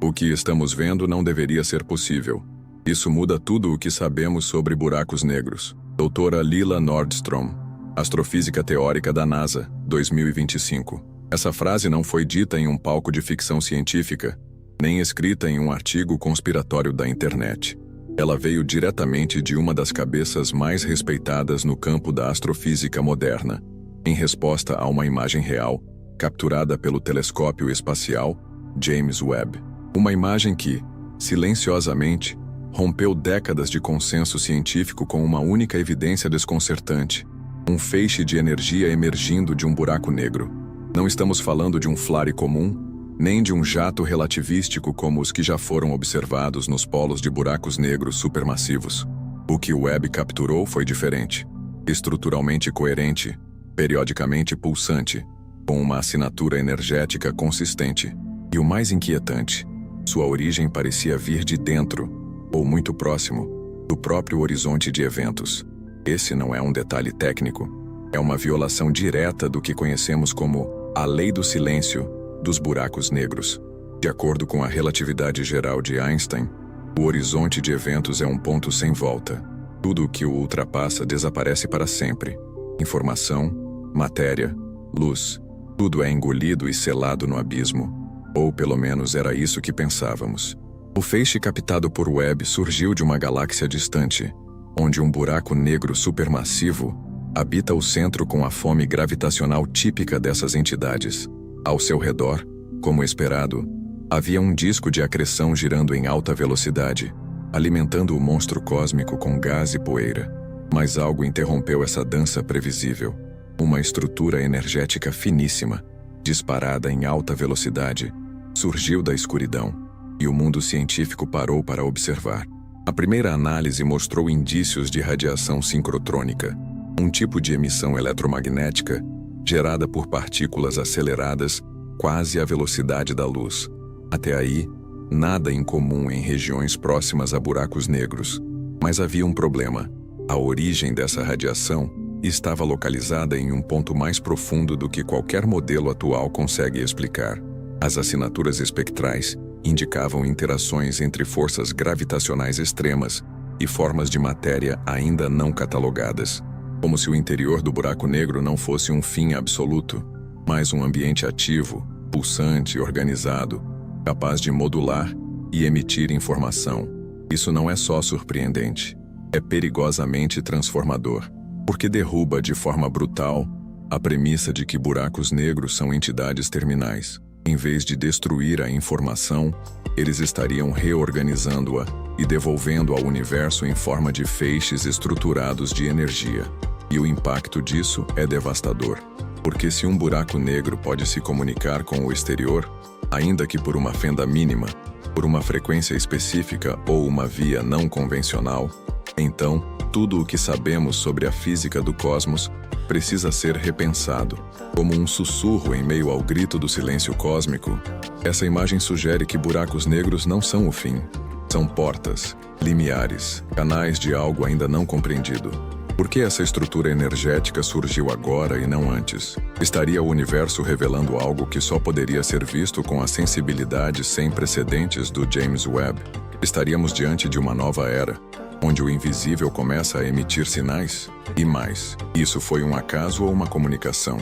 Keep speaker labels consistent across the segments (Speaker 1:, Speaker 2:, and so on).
Speaker 1: O que estamos vendo não deveria ser possível. Isso muda tudo o que sabemos sobre buracos negros. Doutora Lila Nordstrom, astrofísica teórica da NASA, 2025. Essa frase não foi dita em um palco de ficção científica, nem escrita em um artigo conspiratório da internet. Ela veio diretamente de uma das cabeças mais respeitadas no campo da astrofísica moderna, em resposta a uma imagem real, capturada pelo telescópio espacial James Webb. Uma imagem que, silenciosamente, rompeu décadas de consenso científico com uma única evidência desconcertante: um feixe de energia emergindo de um buraco negro. Não estamos falando de um flare comum, nem de um jato relativístico como os que já foram observados nos polos de buracos negros supermassivos. O que o Webb capturou foi diferente, estruturalmente coerente, periodicamente pulsante, com uma assinatura energética consistente. E o mais inquietante, sua origem parecia vir de dentro, ou muito próximo, do próprio horizonte de eventos. Esse não é um detalhe técnico, é uma violação direta do que conhecemos como a lei do silêncio dos buracos negros. De acordo com a relatividade geral de Einstein, o horizonte de eventos é um ponto sem volta. Tudo o que o ultrapassa desaparece para sempre. Informação, matéria, luz, tudo é engolido e selado no abismo. Ou pelo menos era isso que pensávamos. O feixe captado por Webb surgiu de uma galáxia distante, onde um buraco negro supermassivo habita o centro com a fome gravitacional típica dessas entidades. Ao seu redor, como esperado, havia um disco de acreção girando em alta velocidade, alimentando o monstro cósmico com gás e poeira. Mas algo interrompeu essa dança previsível. Uma estrutura energética finíssima, disparada em alta velocidade, surgiu da escuridão, e o mundo científico parou para observar. A primeira análise mostrou indícios de radiação sincrotrônica, um tipo de emissão eletromagnética gerada por partículas aceleradas quase à velocidade da luz. Até aí, nada incomum em regiões próximas a buracos negros. Mas havia um problema. A origem dessa radiação estava localizada em um ponto mais profundo do que qualquer modelo atual consegue explicar. As assinaturas espectrais indicavam interações entre forças gravitacionais extremas e formas de matéria ainda não catalogadas. Como se o interior do buraco negro não fosse um fim absoluto, mas um ambiente ativo, pulsante, organizado, capaz de modular e emitir informação. Isso não é só surpreendente, é perigosamente transformador, porque derruba de forma brutal a premissa de que buracos negros são entidades terminais. Em vez de destruir a informação, eles estariam reorganizando-a e devolvendo ao universo em forma de feixes estruturados de energia. E o impacto disso é devastador, porque se um buraco negro pode se comunicar com o exterior, ainda que por uma fenda mínima, por uma frequência específica ou uma via não convencional, então tudo o que sabemos sobre a física do cosmos precisa ser repensado. Como um sussurro em meio ao grito do silêncio cósmico, essa imagem sugere que buracos negros não são o fim. São portas, limiares, canais de algo ainda não compreendido. Por que essa estrutura energética surgiu agora e não antes? Estaria o universo revelando algo que só poderia ser visto com a sensibilidade sem precedentes do James Webb? Estaríamos diante de uma nova era, onde o invisível começa a emitir sinais? E mais, isso foi um acaso ou uma comunicação?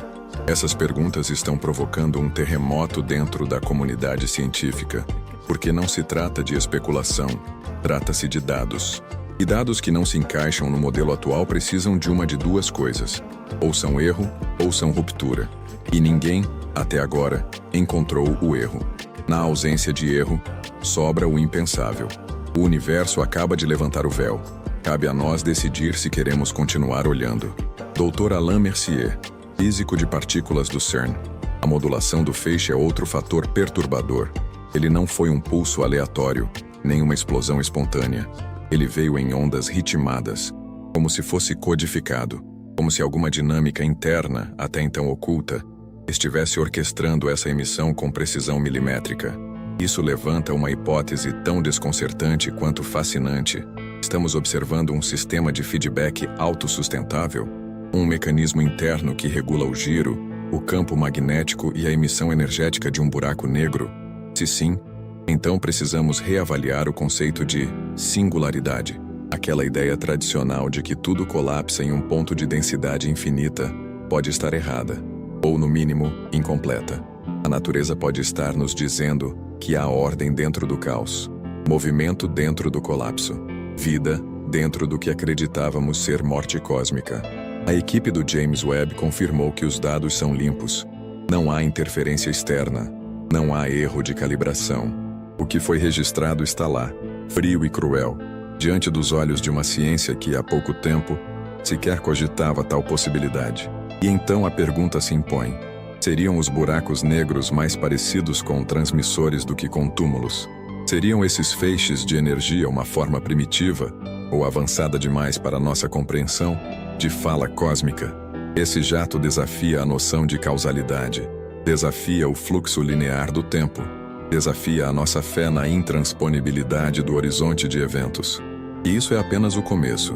Speaker 1: Essas perguntas estão provocando um terremoto dentro da comunidade científica, porque não se trata de especulação, trata-se de dados. E dados que não se encaixam no modelo atual precisam de uma de duas coisas: ou são erro, ou são ruptura. E ninguém, até agora, encontrou o erro. Na ausência de erro, sobra o impensável. O universo acaba de levantar o véu. Cabe a nós decidir se queremos continuar olhando. Dr. Alain Messier, físico de partículas do CERN. A modulação do feixe é outro fator perturbador. Ele não foi um pulso aleatório, nem uma explosão espontânea. Ele veio em ondas ritmadas, como se fosse codificado, como se alguma dinâmica interna, até então oculta, estivesse orquestrando essa emissão com precisão milimétrica. Isso levanta uma hipótese tão desconcertante quanto fascinante. Estamos observando um sistema de feedback autossustentável? Um mecanismo interno que regula o giro, o campo magnético e a emissão energética de um buraco negro? Se sim, Então precisamos reavaliar o conceito de singularidade. Aquela ideia tradicional de que tudo colapsa em um ponto de densidade infinita pode estar errada, ou no mínimo, incompleta. A natureza pode estar nos dizendo que há ordem dentro do caos, movimento dentro do colapso, vida dentro do que acreditávamos ser morte cósmica. A equipe do James Webb confirmou que os dados são limpos. Não há interferência externa, não há erro de calibração. O que foi registrado está lá, frio e cruel, diante dos olhos de uma ciência que, há pouco tempo, sequer cogitava tal possibilidade. E então a pergunta se impõe: seriam os buracos negros mais parecidos com transmissores do que com túmulos? Seriam esses feixes de energia uma forma primitiva, ou avançada demais para nossa compreensão, de fala cósmica? Esse jato desafia a noção de causalidade, desafia o fluxo linear do tempo, desafia a nossa fé na intransponibilidade do horizonte de eventos. E isso é apenas o começo.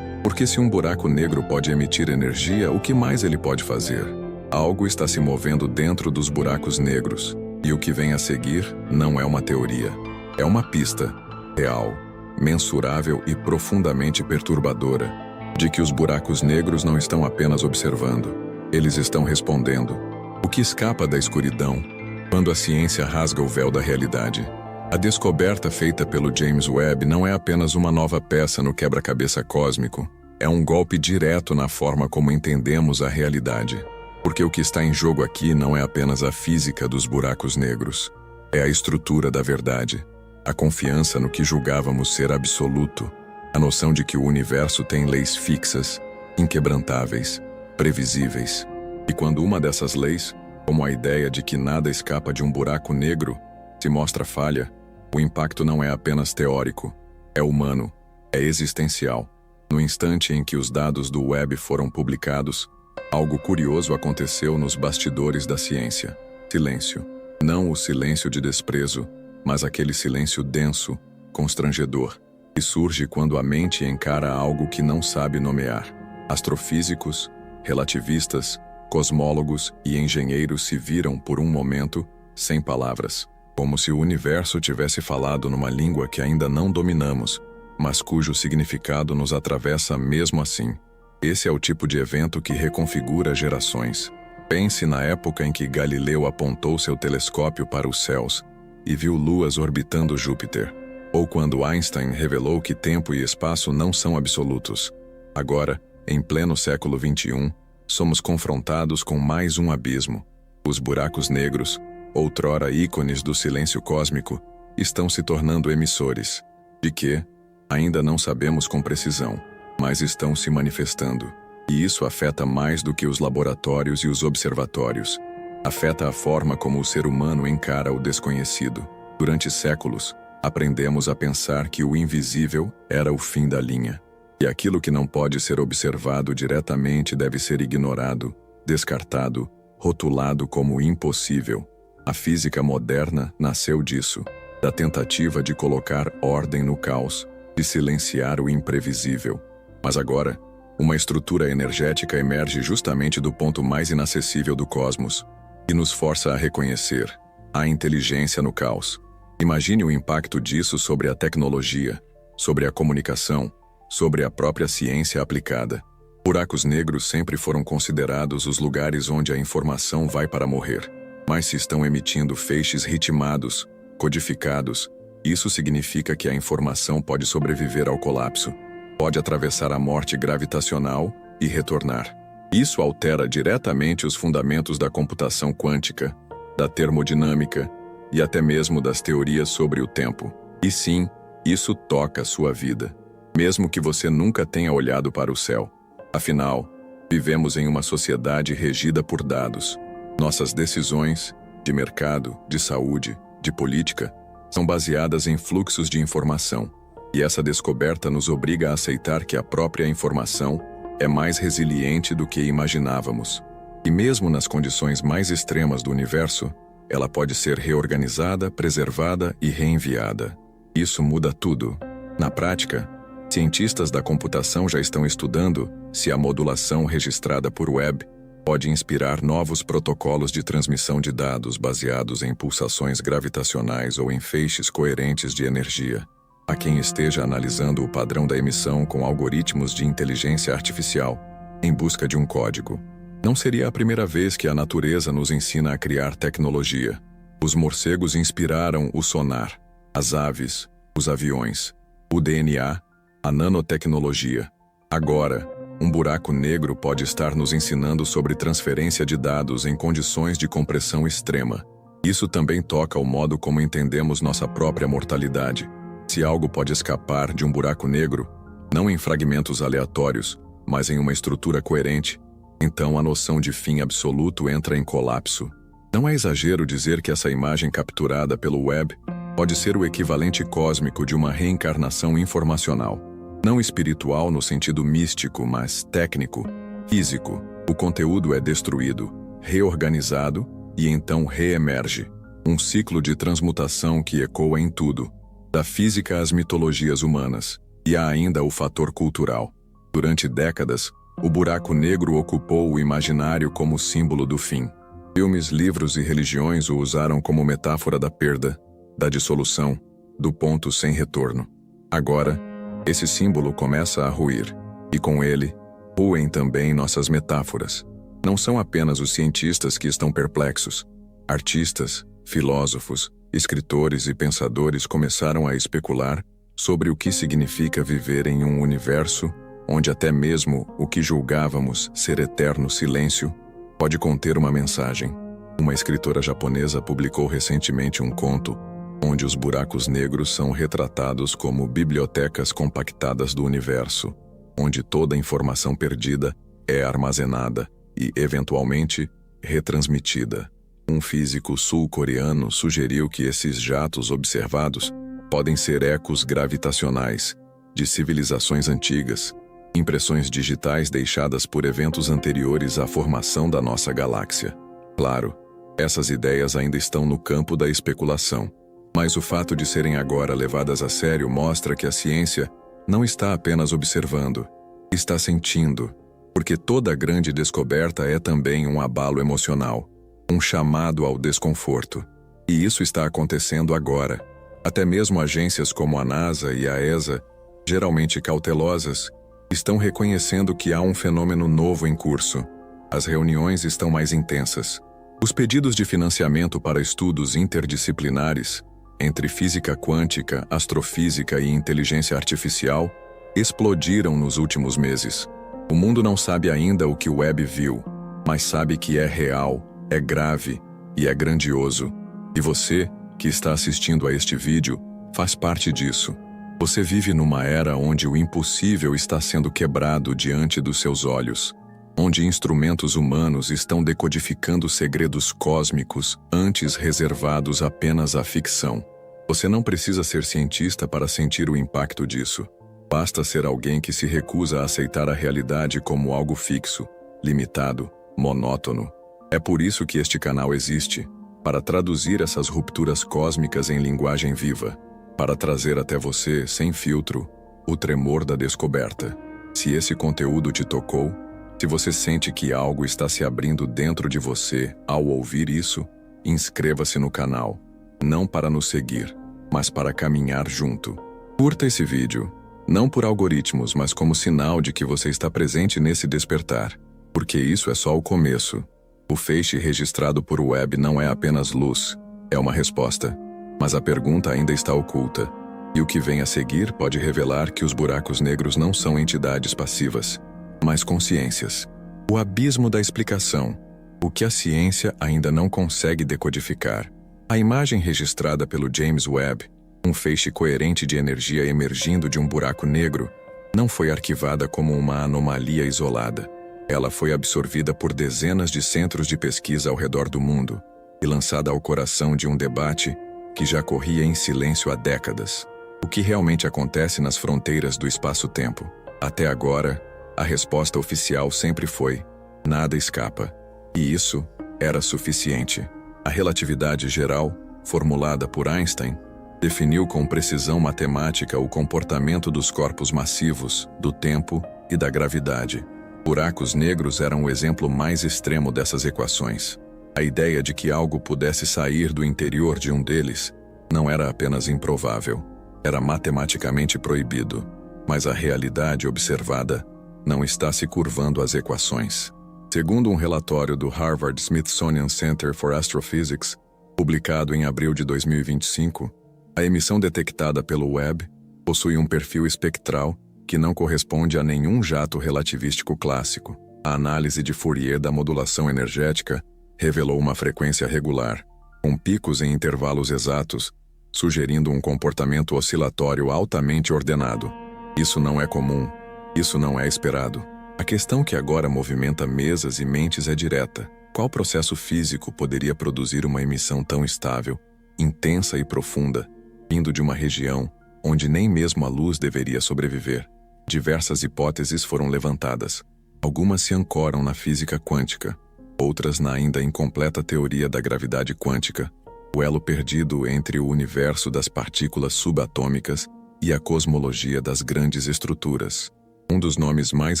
Speaker 1: Porque se um buraco negro pode emitir energia, o que mais ele pode fazer? Algo está se movendo dentro dos buracos negros, e o que vem a seguir não é uma teoria. É uma pista, real, mensurável e profundamente perturbadora, de que os buracos negros não estão apenas observando, eles estão respondendo. O que escapa da escuridão, quando a ciência rasga o véu da realidade? A descoberta feita pelo James Webb não é apenas uma nova peça no quebra-cabeça cósmico, é um golpe direto na forma como entendemos a realidade. Porque o que está em jogo aqui não é apenas a física dos buracos negros, é a estrutura da verdade, a confiança no que julgávamos ser absoluto, a noção de que o universo tem leis fixas, inquebrantáveis, previsíveis. E quando uma dessas leis, como a ideia de que nada escapa de um buraco negro, se mostra falha, o impacto não é apenas teórico, é humano, é existencial. No instante em que os dados do Webb foram publicados, algo curioso aconteceu nos bastidores da ciência. Silêncio. Não o silêncio de desprezo, mas aquele silêncio denso, constrangedor, que surge quando a mente encara algo que não sabe nomear. Astrofísicos, relativistas, cosmólogos e engenheiros se viram por um momento sem palavras, como se o universo tivesse falado numa língua que ainda não dominamos, mas cujo significado nos atravessa mesmo assim. Esse é o tipo de evento que reconfigura gerações. Pense na época em que Galileu apontou seu telescópio para os céus e viu luas orbitando Júpiter, ou quando Einstein revelou que tempo e espaço não são absolutos. Agora, em pleno século XXI, somos confrontados com mais um abismo. Os buracos negros, outrora ícones do silêncio cósmico, estão se tornando emissores, de que ainda não sabemos com precisão, mas estão se manifestando. E isso afeta mais do que os laboratórios e os observatórios. Afeta a forma como o ser humano encara o desconhecido. Durante séculos, aprendemos a pensar que o invisível era o fim da linha, e aquilo que não pode ser observado diretamente deve ser ignorado, descartado, rotulado como impossível. A física moderna nasceu disso, da tentativa de colocar ordem no caos, de silenciar o imprevisível. Mas agora, uma estrutura energética emerge justamente do ponto mais inacessível do cosmos, e nos força a reconhecer a inteligência no caos. Imagine o impacto disso sobre a tecnologia, sobre a comunicação, sobre a própria ciência aplicada. Buracos negros sempre foram considerados os lugares onde a informação vai para morrer. Mas se estão emitindo feixes ritmados, codificados, isso significa que a informação pode sobreviver ao colapso, pode atravessar a morte gravitacional e retornar. Isso altera diretamente os fundamentos da computação quântica, da termodinâmica e até mesmo das teorias sobre o tempo. E sim, isso toca a sua vida, mesmo que você nunca tenha olhado para o céu. Afinal, vivemos em uma sociedade regida por dados. Nossas decisões, de mercado, de saúde, de política, são baseadas em fluxos de informação. E essa descoberta nos obriga a aceitar que a própria informação é mais resiliente do que imaginávamos. E mesmo nas condições mais extremas do universo, ela pode ser reorganizada, preservada e reenviada. Isso muda tudo. Na prática, cientistas da computação já estão estudando se a modulação registrada por Webb pode inspirar novos protocolos de transmissão de dados baseados em pulsações gravitacionais ou em feixes coerentes de energia. A quem esteja analisando o padrão da emissão com algoritmos de inteligência artificial, em busca de um código. Não seria a primeira vez que a natureza nos ensina a criar tecnologia. Os morcegos inspiraram o sonar, as aves, os aviões, o DNA, a nanotecnologia. Agora, um buraco negro pode estar nos ensinando sobre transferência de dados em condições de compressão extrema. Isso também toca o modo como entendemos nossa própria mortalidade. Se algo pode escapar de um buraco negro, não em fragmentos aleatórios, mas em uma estrutura coerente, então a noção de fim absoluto entra em colapso. Não é exagero dizer que essa imagem capturada pelo web pode ser o equivalente cósmico de uma reencarnação informacional. Não espiritual no sentido místico, mas técnico, físico. O conteúdo é destruído, reorganizado e então reemerge. Um ciclo de transmutação que ecoa em tudo, da física às mitologias humanas. E há ainda o fator cultural. Durante décadas, o buraco negro ocupou o imaginário como símbolo do fim. Filmes, livros e religiões o usaram como metáfora da perda, da dissolução, do ponto sem retorno. Agora, esse símbolo começa a ruir, e com ele, ruem também nossas metáforas. Não são apenas os cientistas que estão perplexos. Artistas, filósofos, escritores e pensadores começaram a especular sobre o que significa viver em um universo onde até mesmo o que julgávamos ser eterno silêncio pode conter uma mensagem. Uma escritora japonesa publicou recentemente um conto onde os buracos negros são retratados como bibliotecas compactadas do universo, onde toda informação perdida é armazenada e, eventualmente, retransmitida. Um físico sul-coreano sugeriu que esses jatos observados podem ser ecos gravitacionais de civilizações antigas, impressões digitais deixadas por eventos anteriores à formação da nossa galáxia. Claro, essas ideias ainda estão no campo da especulação, mas o fato de serem agora levadas a sério mostra que a ciência não está apenas observando, está sentindo, porque toda grande descoberta é também um abalo emocional, um chamado ao desconforto. E isso está acontecendo agora. Até mesmo agências como a NASA e a ESA, geralmente cautelosas, estão reconhecendo que há um fenômeno novo em curso. As reuniões estão mais intensas. Os pedidos de financiamento para estudos interdisciplinares, entre física quântica, astrofísica e inteligência artificial, explodiram nos últimos meses. O mundo não sabe ainda o que o web viu, mas sabe que é real, é grave e é grandioso. E você, que está assistindo a este vídeo, faz parte disso. Você vive numa era onde o impossível está sendo quebrado diante dos seus olhos, onde instrumentos humanos estão decodificando segredos cósmicos antes reservados apenas à ficção. Você não precisa ser cientista para sentir o impacto disso. Basta ser alguém que se recusa a aceitar a realidade como algo fixo, limitado, monótono. É por isso que este canal existe, para traduzir essas rupturas cósmicas em linguagem viva, para trazer até você, sem filtro, o tremor da descoberta. Se esse conteúdo te tocou, se você sente que algo está se abrindo dentro de você ao ouvir isso, inscreva-se no canal, não para nos seguir, mas para caminhar junto. Curta esse vídeo, não por algoritmos, mas como sinal de que você está presente nesse despertar, porque isso é só o começo. O feixe registrado por web não é apenas luz, é uma resposta. Mas a pergunta ainda está oculta, e o que vem a seguir pode revelar que os buracos negros não são entidades passivas, mas consciências. O abismo da explicação, o que a ciência ainda não consegue decodificar. A imagem registrada pelo James Webb, um feixe coerente de energia emergindo de um buraco negro, não foi arquivada como uma anomalia isolada. Ela foi absorvida por dezenas de centros de pesquisa ao redor do mundo e lançada ao coração de um debate que já corria em silêncio há décadas. O que realmente acontece nas fronteiras do espaço-tempo? Até agora, a resposta oficial sempre foi: nada escapa. E isso era suficiente. A relatividade geral, formulada por Einstein, definiu com precisão matemática o comportamento dos corpos massivos, do tempo e da gravidade. Buracos negros eram o exemplo mais extremo dessas equações. A ideia de que algo pudesse sair do interior de um deles não era apenas improvável, era matematicamente proibido. Mas a realidade observada não está se curvando às equações. Segundo um relatório do Harvard Smithsonian Center for Astrophysics, publicado em abril de 2025, a emissão detectada pelo Webb possui um perfil espectral que não corresponde a nenhum jato relativístico clássico. A análise de Fourier da modulação energética revelou uma frequência regular, com picos em intervalos exatos, sugerindo um comportamento oscilatório altamente ordenado. Isso não é comum, isso não é esperado. A questão que agora movimenta mesas e mentes é direta. Qual processo físico poderia produzir uma emissão tão estável, intensa e profunda, vindo de uma região onde nem mesmo a luz deveria sobreviver? Diversas hipóteses foram levantadas. Algumas se ancoram na física quântica, outras na ainda incompleta teoria da gravidade quântica, o elo perdido entre o universo das partículas subatômicas e a cosmologia das grandes estruturas. Um dos nomes mais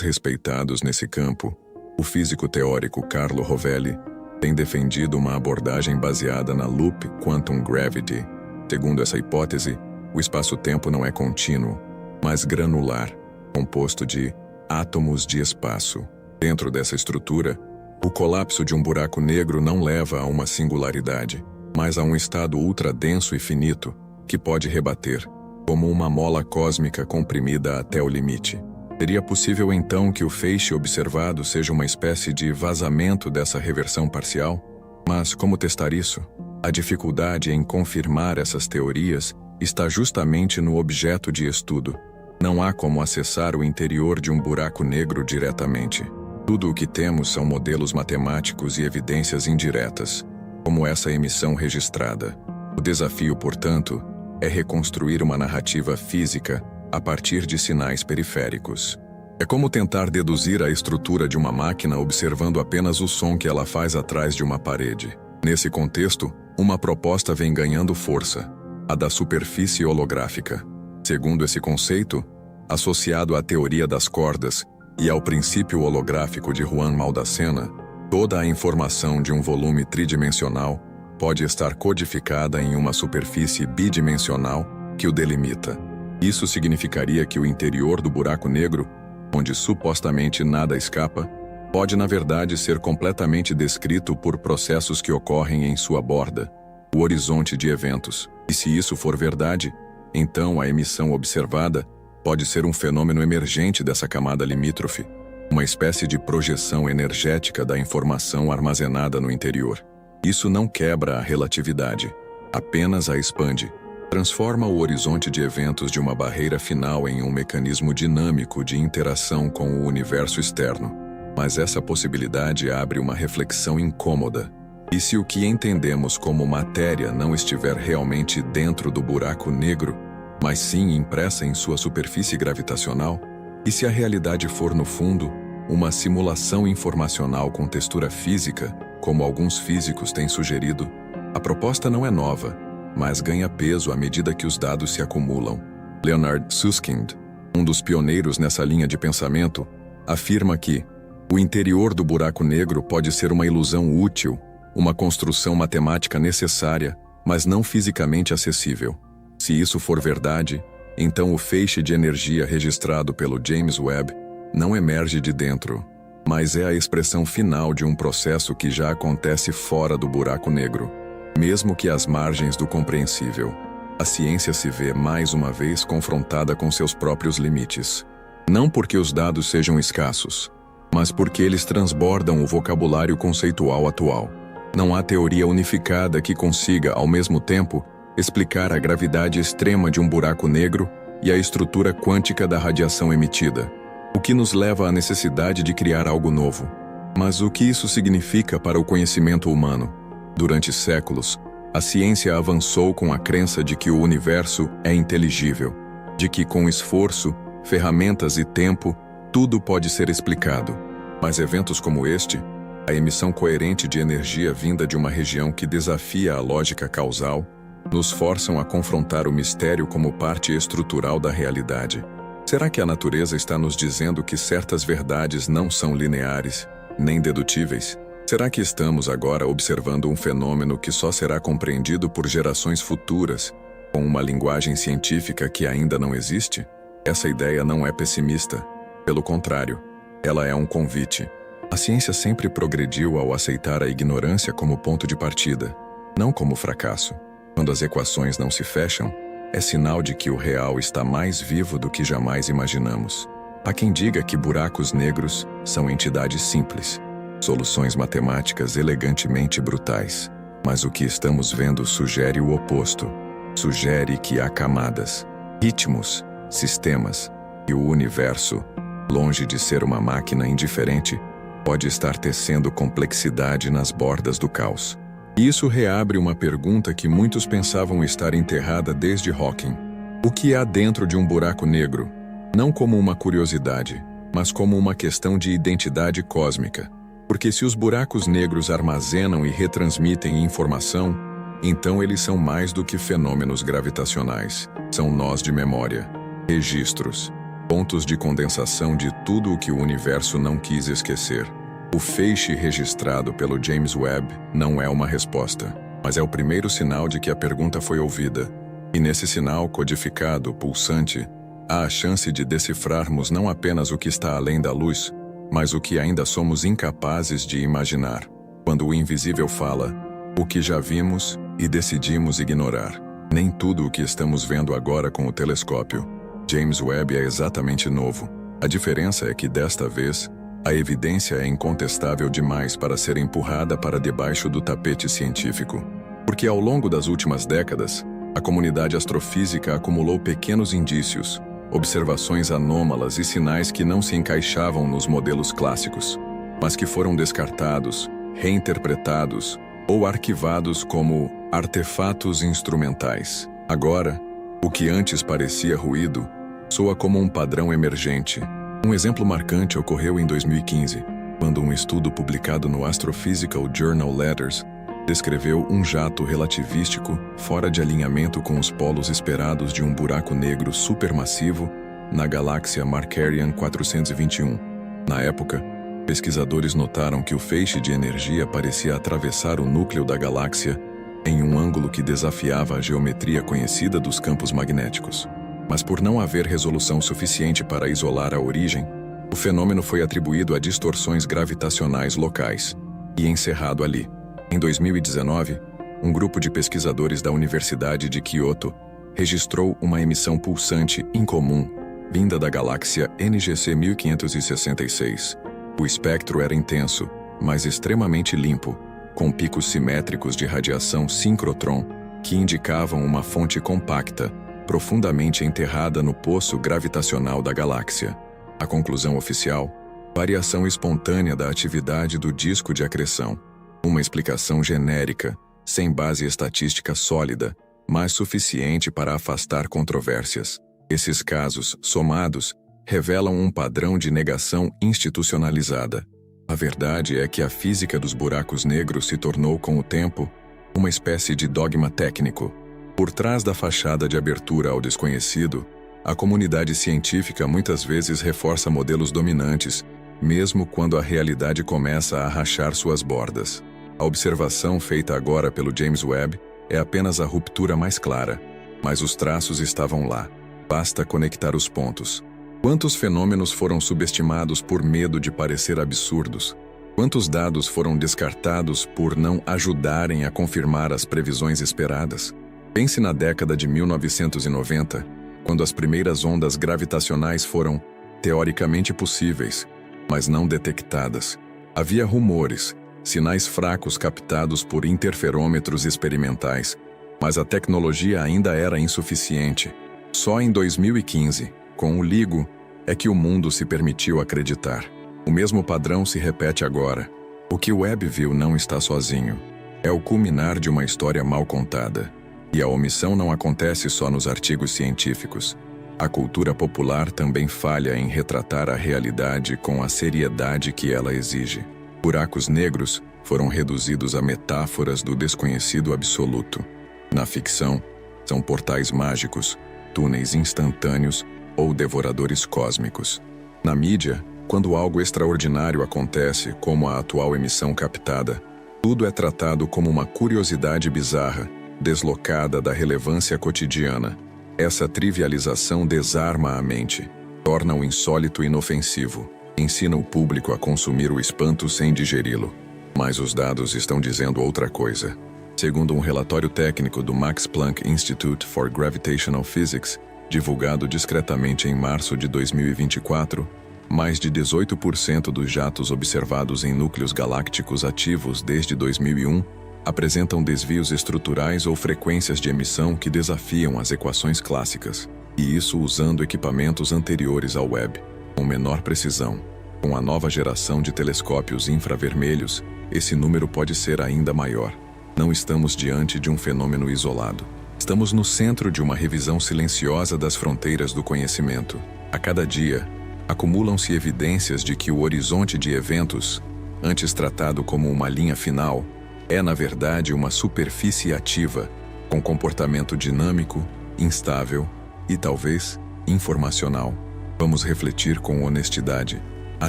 Speaker 1: respeitados nesse campo, o físico teórico Carlo Rovelli, tem defendido uma abordagem baseada na Loop Quantum Gravity. Segundo essa hipótese, o espaço-tempo não é contínuo, mas granular, composto de átomos de espaço. Dentro dessa estrutura, o colapso de um buraco negro não leva a uma singularidade, mas a um estado ultradenso e finito, que pode rebater, como uma mola cósmica comprimida até o limite. Seria possível então que o feixe observado seja uma espécie de vazamento dessa reversão parcial? Mas como testar isso? A dificuldade em confirmar essas teorias está justamente no objeto de estudo. Não há como acessar o interior de um buraco negro diretamente. Tudo o que temos são modelos matemáticos e evidências indiretas, como essa emissão registrada. O desafio, portanto, é reconstruir uma narrativa física a partir de sinais periféricos. É como tentar deduzir a estrutura de uma máquina observando apenas o som que ela faz atrás de uma parede. Nesse contexto, uma proposta vem ganhando força, a da superfície holográfica. Segundo esse conceito, associado à teoria das cordas e ao princípio holográfico de Juan Maldacena, toda a informação de um volume tridimensional pode estar codificada em uma superfície bidimensional que o delimita. Isso significaria que o interior do buraco negro, onde supostamente nada escapa, pode na verdade ser completamente descrito por processos que ocorrem em sua borda, o horizonte de eventos. E se isso for verdade, então a emissão observada pode ser um fenômeno emergente dessa camada limítrofe, uma espécie de projeção energética da informação armazenada no interior. Isso não quebra a relatividade, apenas a expande. Transforma o horizonte de eventos de uma barreira final em um mecanismo dinâmico de interação com o universo externo. Mas essa possibilidade abre uma reflexão incômoda. E se o que entendemos como matéria não estiver realmente dentro do buraco negro, mas sim impressa em sua superfície gravitacional? E se a realidade for, no fundo, uma simulação informacional com textura física, como alguns físicos têm sugerido? A proposta não é nova, mas ganha peso à medida que os dados se acumulam. Leonard Susskind, um dos pioneiros nessa linha de pensamento, afirma que o interior do buraco negro pode ser uma ilusão útil, uma construção matemática necessária, mas não fisicamente acessível. Se isso for verdade, então o feixe de energia registrado pelo James Webb não emerge de dentro, mas é a expressão final de um processo que já acontece fora do buraco negro, mesmo que às margens do compreensível. A ciência se vê mais uma vez confrontada com seus próprios limites. Não porque os dados sejam escassos, mas porque eles transbordam o vocabulário conceitual atual. Não há teoria unificada que consiga, ao mesmo tempo, explicar a gravidade extrema de um buraco negro e a estrutura quântica da radiação emitida, o que nos leva à necessidade de criar algo novo. Mas o que isso significa para o conhecimento humano? Durante séculos, a ciência avançou com a crença de que o universo é inteligível, de que com esforço, ferramentas e tempo, tudo pode ser explicado. Mas eventos como este, a emissão coerente de energia vinda de uma região que desafia a lógica causal, nos forçam a confrontar o mistério como parte estrutural da realidade. Será que a natureza está nos dizendo que certas verdades não são lineares, nem dedutíveis? Será que estamos agora observando um fenômeno que só será compreendido por gerações futuras, com uma linguagem científica que ainda não existe? Essa ideia não é pessimista. Pelo contrário, ela é um convite. A ciência sempre progrediu ao aceitar a ignorância como ponto de partida, não como fracasso. Quando as equações não se fecham, é sinal de que o real está mais vivo do que jamais imaginamos. Há quem diga que buracos negros são entidades simples, soluções matemáticas elegantemente brutais. Mas o que estamos vendo sugere o oposto. Sugere que há camadas, ritmos, sistemas, e o universo, longe de ser uma máquina indiferente, pode estar tecendo complexidade nas bordas do caos. E isso reabre uma pergunta que muitos pensavam estar enterrada desde Hawking. O que há dentro de um buraco negro? Não como uma curiosidade, mas como uma questão de identidade cósmica. Porque se os buracos negros armazenam e retransmitem informação, então eles são mais do que fenômenos gravitacionais. São nós de memória, registros, pontos de condensação de tudo o que o universo não quis esquecer. O feixe registrado pelo James Webb não é uma resposta, mas é o primeiro sinal de que a pergunta foi ouvida. E nesse sinal codificado, pulsante, há a chance de decifrarmos não apenas o que está além da luz, mas o que ainda somos incapazes de imaginar. Quando o invisível fala, o que já vimos e decidimos ignorar. Nem tudo o que estamos vendo agora com o telescópio James Webb é exatamente novo. A diferença é que desta vez, a evidência é incontestável demais para ser empurrada para debaixo do tapete científico. Porque ao longo das últimas décadas, a comunidade astrofísica acumulou pequenos indícios, observações anômalas e sinais que não se encaixavam nos modelos clássicos, mas que foram descartados, reinterpretados ou arquivados como artefatos instrumentais. Agora, o que antes parecia ruído, soa como um padrão emergente. Um exemplo marcante ocorreu em 2015, quando um estudo publicado no Astrophysical Journal Letters descreveu um jato relativístico fora de alinhamento com os polos esperados de um buraco negro supermassivo na galáxia Markarian 421. Na época, pesquisadores notaram que o feixe de energia parecia atravessar o núcleo da galáxia em um ângulo que desafiava a geometria conhecida dos campos magnéticos. Mas por não haver resolução suficiente para isolar a origem, o fenômeno foi atribuído a distorções gravitacionais locais e encerrado ali. Em 2019, um grupo de pesquisadores da Universidade de Kyoto registrou uma emissão pulsante incomum vinda da galáxia NGC 1566. O espectro era intenso, mas extremamente limpo, com picos simétricos de radiação síncrotron que indicavam uma fonte compacta, profundamente enterrada no poço gravitacional da galáxia. A conclusão oficial: variação espontânea da atividade do disco de acreção. Uma explicação genérica, sem base estatística sólida, mas suficiente para afastar controvérsias. Esses casos, somados, revelam um padrão de negação institucionalizada. A verdade é que a física dos buracos negros se tornou, com o tempo, uma espécie de dogma técnico. Por trás da fachada de abertura ao desconhecido, a comunidade científica muitas vezes reforça modelos dominantes, mesmo quando a realidade começa a rachar suas bordas. A observação feita agora pelo James Webb é apenas a ruptura mais clara, mas os traços estavam lá. Basta conectar os pontos. Quantos fenômenos foram subestimados por medo de parecer absurdos? Quantos dados foram descartados por não ajudarem a confirmar as previsões esperadas? Pense na década de 1990, quando as primeiras ondas gravitacionais foram, teoricamente possíveis, mas não detectadas. Havia rumores, sinais fracos captados por interferômetros experimentais, mas a tecnologia ainda era insuficiente. Só em 2015, com o LIGO, é que o mundo se permitiu acreditar. O mesmo padrão se repete agora. O que o Webb viu não está sozinho. É o culminar de uma história mal contada. E a omissão não acontece só nos artigos científicos. A cultura popular também falha em retratar a realidade com a seriedade que ela exige. Buracos negros foram reduzidos a metáforas do desconhecido absoluto. Na ficção, são portais mágicos, túneis instantâneos ou devoradores cósmicos. Na mídia, quando algo extraordinário acontece, como a atual emissão captada, tudo é tratado como uma curiosidade bizarra, deslocada da relevância cotidiana. Essa trivialização desarma a mente, torna o insólito inofensivo, ensina o público a consumir o espanto sem digeri-lo. Mas os dados estão dizendo outra coisa. Segundo um relatório técnico do Max Planck Institute for Gravitational Physics, divulgado discretamente em março de 2024, mais de 18% dos jatos observados em núcleos galácticos ativos desde 2001 apresentam desvios estruturais ou frequências de emissão que desafiam as equações clássicas, e isso usando equipamentos anteriores ao Webb, com menor precisão. Com a nova geração de telescópios infravermelhos, esse número pode ser ainda maior. Não estamos diante de um fenômeno isolado. Estamos no centro de uma revisão silenciosa das fronteiras do conhecimento. A cada dia, acumulam-se evidências de que o horizonte de eventos, antes tratado como uma linha final, é na verdade uma superfície ativa, com comportamento dinâmico, instável e talvez informacional. Vamos refletir com honestidade. A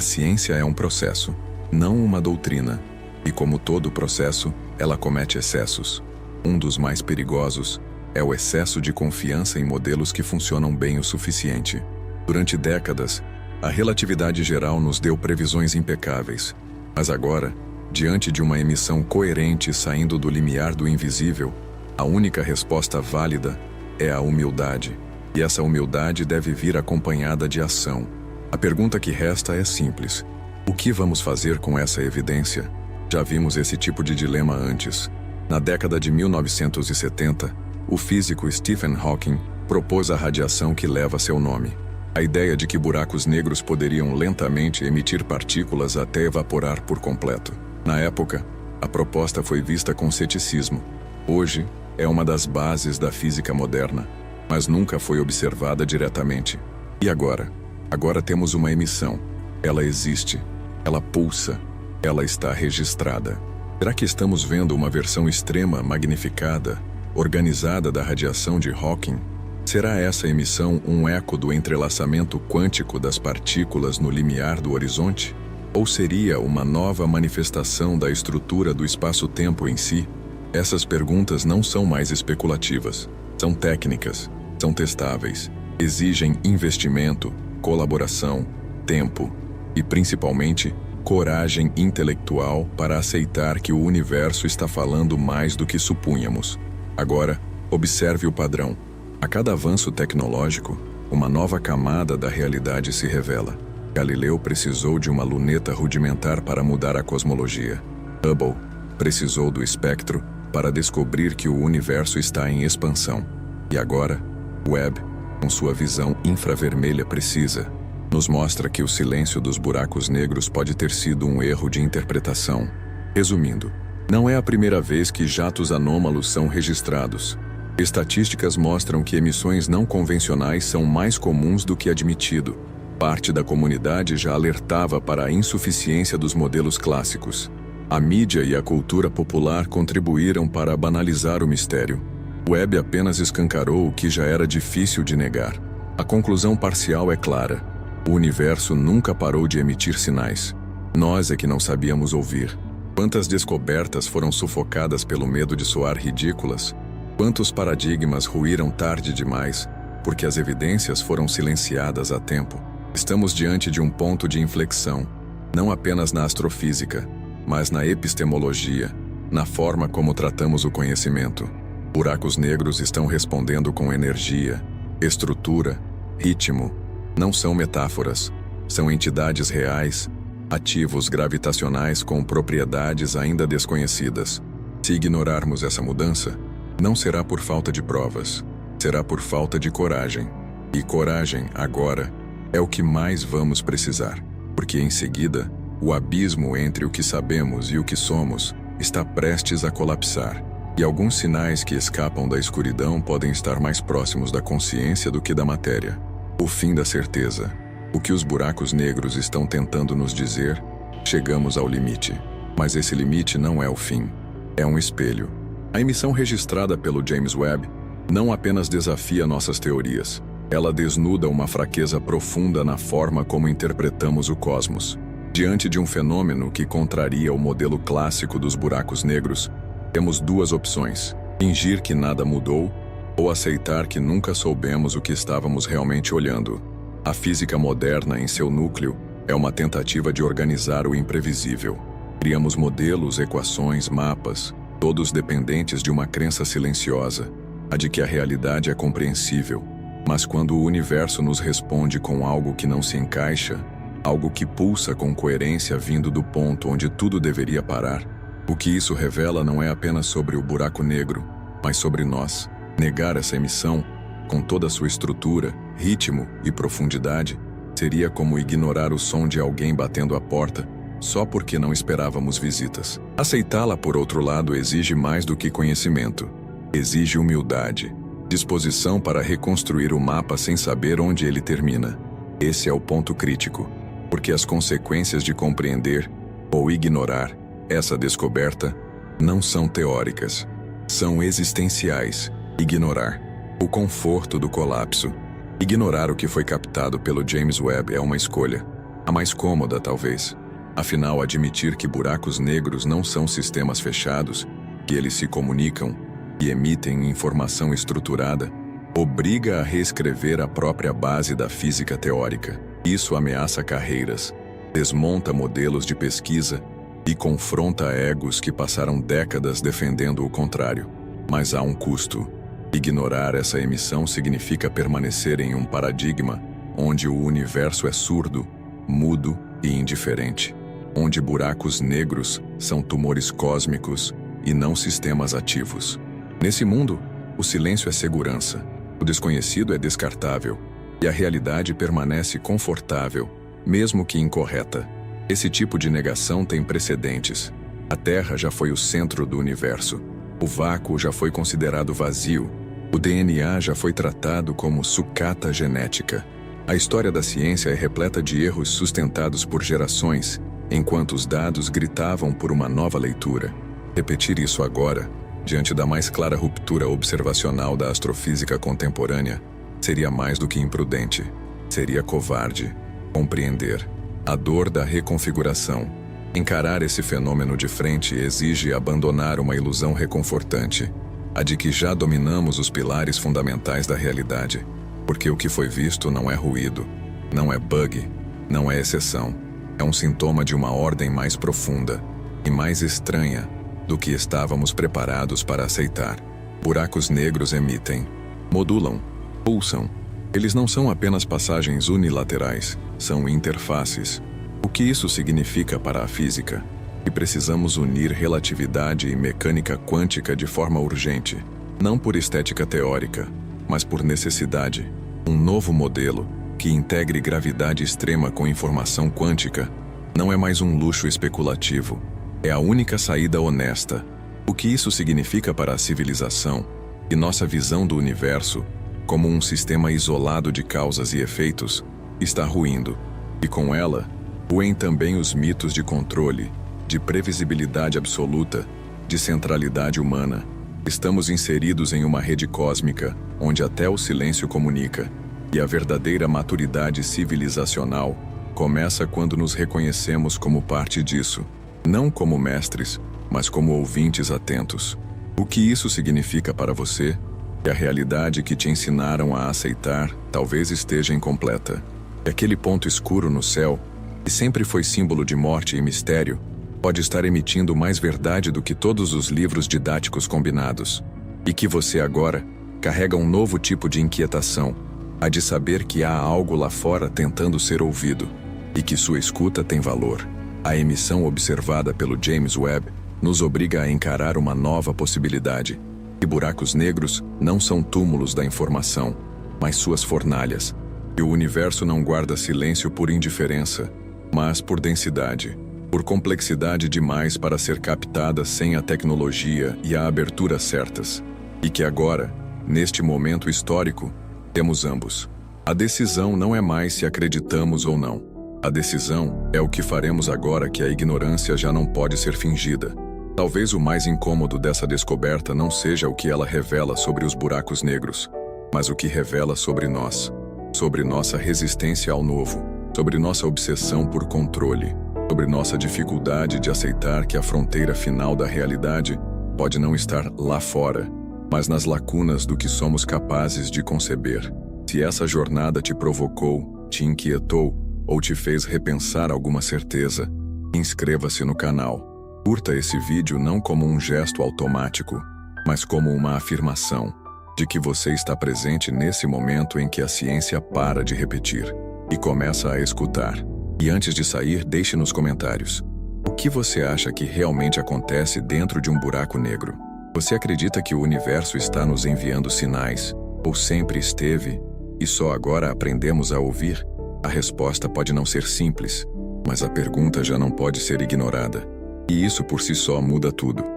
Speaker 1: ciência é um processo, não uma doutrina, e como todo processo, ela comete excessos. Um dos mais perigosos é o excesso de confiança em modelos que funcionam bem o suficiente. Durante décadas, a relatividade geral nos deu previsões impecáveis, mas agora, diante de uma emissão coerente saindo do limiar do invisível, a única resposta válida é a humildade, e essa humildade deve vir acompanhada de ação. A pergunta que resta é simples: o que vamos fazer com essa evidência? Já vimos esse tipo de dilema antes. Na década de 1970, o físico Stephen Hawking propôs a radiação que leva seu nome. A ideia de que buracos negros poderiam lentamente emitir partículas até evaporar por completo. Na época, a proposta foi vista com ceticismo. Hoje, é uma das bases da física moderna, mas nunca foi observada diretamente. E agora? Agora temos uma emissão. Ela existe. Ela pulsa. Ela está registrada. Será que estamos vendo uma versão extrema, magnificada, organizada da radiação de Hawking? Será essa emissão um eco do entrelaçamento quântico das partículas no limiar do horizonte? Ou seria uma nova manifestação da estrutura do espaço-tempo em si? Essas perguntas não são mais especulativas. São técnicas, são testáveis, exigem investimento, colaboração, tempo e, principalmente, coragem intelectual para aceitar que o universo está falando mais do que supunhamos. Agora, observe o padrão. A cada avanço tecnológico, uma nova camada da realidade se revela. Galileu precisou de uma luneta rudimentar para mudar a cosmologia. Hubble precisou do espectro para descobrir que o universo está em expansão. E agora, Webb, com sua visão infravermelha precisa, nos mostra que o silêncio dos buracos negros pode ter sido um erro de interpretação. Resumindo, não é a primeira vez que jatos anômalos são registrados. Estatísticas mostram que emissões não convencionais são mais comuns do que admitido. Parte da comunidade já alertava para a insuficiência dos modelos clássicos. A mídia e a cultura popular contribuíram para banalizar o mistério. O Webb apenas escancarou o que já era difícil de negar. A conclusão parcial é clara. O universo nunca parou de emitir sinais. Nós é que não sabíamos ouvir. Quantas descobertas foram sufocadas pelo medo de soar ridículas? Quantos paradigmas ruíram tarde demais, porque as evidências foram silenciadas a tempo? Estamos diante de um ponto de inflexão, não apenas na astrofísica, mas na epistemologia, na forma como tratamos o conhecimento. Buracos negros estão respondendo com energia, estrutura, ritmo. Não são metáforas, são entidades reais, ativos gravitacionais com propriedades ainda desconhecidas. Se ignorarmos essa mudança, não será por falta de provas, será por falta de coragem. E coragem, agora, é o que mais vamos precisar, porque em seguida, o abismo entre o que sabemos e o que somos está prestes a colapsar. E alguns sinais que escapam da escuridão podem estar mais próximos da consciência do que da matéria. O fim da certeza. O que os buracos negros estão tentando nos dizer? Chegamos ao limite. Mas esse limite não é o fim. É um espelho. A emissão registrada pelo James Webb não apenas desafia nossas teorias. Ela desnuda uma fraqueza profunda na forma como interpretamos o cosmos. Diante de um fenômeno que contraria o modelo clássico dos buracos negros, temos duas opções: fingir que nada mudou ou aceitar que nunca soubemos o que estávamos realmente olhando. A física moderna, em seu núcleo, é uma tentativa de organizar o imprevisível. Criamos modelos, equações, mapas, todos dependentes de uma crença silenciosa, a de que a realidade é compreensível. Mas quando o universo nos responde com algo que não se encaixa, algo que pulsa com coerência vindo do ponto onde tudo deveria parar, o que isso revela não é apenas sobre o buraco negro, mas sobre nós. Negar essa emissão, com toda a sua estrutura, ritmo e profundidade, seria como ignorar o som de alguém batendo a porta, só porque não esperávamos visitas. Aceitá-la, por outro lado, exige mais do que conhecimento. Exige humildade, disposição para reconstruir o mapa sem saber onde ele termina. Esse é o ponto crítico, porque as consequências de compreender ou ignorar essa descoberta não são teóricas, são existenciais. Ignorar o conforto do colapso. Ignorar o que foi captado pelo James Webb é uma escolha, a mais cômoda talvez. Afinal, admitir que buracos negros não são sistemas fechados, que eles se comunicam e emitem informação estruturada, obriga a reescrever a própria base da física teórica. Isso ameaça carreiras, desmonta modelos de pesquisa e confronta egos que passaram décadas defendendo o contrário. Mas há um custo. Ignorar essa emissão significa permanecer em um paradigma onde o universo é surdo, mudo e indiferente, onde buracos negros são tumores cósmicos e não sistemas ativos. Nesse mundo, o silêncio é segurança, o desconhecido é descartável e a realidade permanece confortável, mesmo que incorreta. Esse tipo de negação tem precedentes. A Terra já foi o centro do universo. O vácuo já foi considerado vazio. O DNA já foi tratado como sucata genética. A história da ciência é repleta de erros sustentados por gerações, enquanto os dados gritavam por uma nova leitura. Repetir isso agora, diante da mais clara ruptura observacional da astrofísica contemporânea, seria mais do que imprudente. Seria covarde. Compreender a dor da reconfiguração. Encarar esse fenômeno de frente exige abandonar uma ilusão reconfortante, a de que já dominamos os pilares fundamentais da realidade, porque o que foi visto não é ruído, não é bug, não é exceção. É um sintoma de uma ordem mais profunda e mais estranha do que estávamos preparados para aceitar. Buracos negros emitem, modulam, pulsam. Eles não são apenas passagens unilaterais, são interfaces. O que isso significa para a física? Que precisamos unir relatividade e mecânica quântica de forma urgente, não por estética teórica, mas por necessidade. Um novo modelo que integre gravidade extrema com informação quântica não é mais um luxo especulativo, é a única saída honesta. O que isso significa para a civilização e nossa visão do universo, como um sistema isolado de causas e efeitos, está ruindo, e com ela, ruem também os mitos de controle, de previsibilidade absoluta, de centralidade humana. Estamos inseridos em uma rede cósmica, onde até o silêncio comunica, e a verdadeira maturidade civilizacional começa quando nos reconhecemos como parte disso, não como mestres, mas como ouvintes atentos. O que isso significa para você? Que a realidade que te ensinaram a aceitar talvez esteja incompleta. Que aquele ponto escuro no céu, que sempre foi símbolo de morte e mistério, pode estar emitindo mais verdade do que todos os livros didáticos combinados. E que você agora carrega um novo tipo de inquietação, a de saber que há algo lá fora tentando ser ouvido, e que sua escuta tem valor. A emissão observada pelo James Webb nos obriga a encarar uma nova possibilidade. E buracos negros não são túmulos da informação, mas suas fornalhas. E o universo não guarda silêncio por indiferença, mas por densidade, por complexidade demais para ser captada sem a tecnologia e a abertura certas. E que agora, neste momento histórico, temos ambos. A decisão não é mais se acreditamos ou não. A decisão é o que faremos agora que a ignorância já não pode ser fingida. Talvez o mais incômodo dessa descoberta não seja o que ela revela sobre os buracos negros, mas o que revela sobre nós. sobre nossa resistência ao novo, sobre nossa obsessão por controle, sobre nossa dificuldade de aceitar que a fronteira final da realidade pode não estar lá fora, mas nas lacunas do que somos capazes de conceber. Se essa jornada te provocou, te inquietou ou te fez repensar alguma certeza, inscreva-se no canal. Curta esse vídeo não como um gesto automático, mas como uma afirmação de que você está presente nesse momento em que a ciência para de repetir e começa a escutar. E antes de sair, deixe nos comentários: o que você acha que realmente acontece dentro de um buraco negro? Você acredita que o universo está nos enviando sinais, ou sempre esteve, e só agora aprendemos a ouvir? A resposta pode não ser simples, mas a pergunta já não pode ser ignorada. E isso por si só muda tudo.